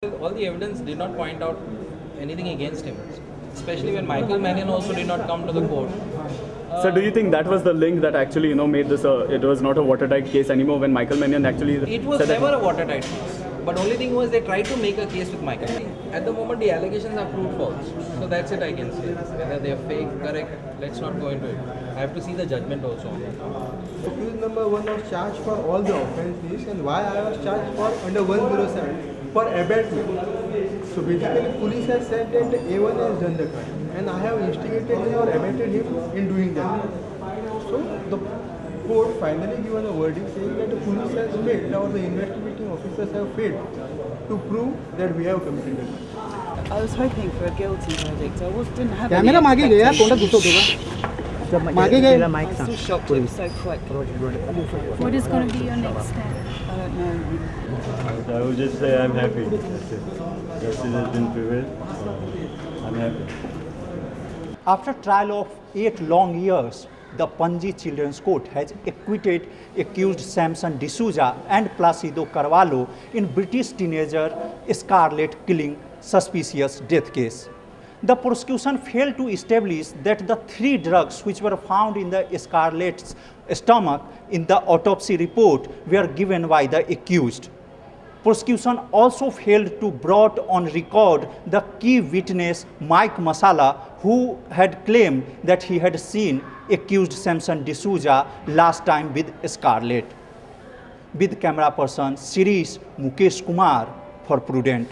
All the evidence did not point out anything against him, especially when Michael Mannion also did not come to the court. So do you think that was the link that actually made this it was not a watertight case anymore when Michael Mannion actually It was never a watertight case. But only thing was they tried to make a case with Michael Mannion. At the moment the allegations are proved false. So that's it I can say. Whether they are fake, correct, let's not go into it. I have to see the judgment also on that. Accused number 1 was charged for all the offences, and why I was charged for under 107 for abetment. So basically police has said that A1 has done the crime and I have instigated him or abetted him in doing that. So the court finally given a verdict saying that the police has failed or the investigating officers have failed to prove that we have committed the crime. I was hoping for a guilty verdict. Didn't have Camera any मागे गया expectations. मागे गए I'm still shocked it was so quick. What is going to be your next step? I don't know. I would just say I'm happy. That's it. Justice has been prevailed. I'm happy. After trial of 8 long years, the Panji Children's Court has acquitted accused Samson D'Souza and Placido Carvalho in British teenager Scarlett Keeling suspicious death case. The prosecution failed to establish that the 3 drugs which were found in the Scarlett's stomach in the autopsy report were given by the accused. Prosecution also failed to brought on record the key witness Mike Masala, who had claimed that he had seen accused Samson D'Souza last time with Scarlett. With camera person Shirish Mukesh Kumar for Prudent.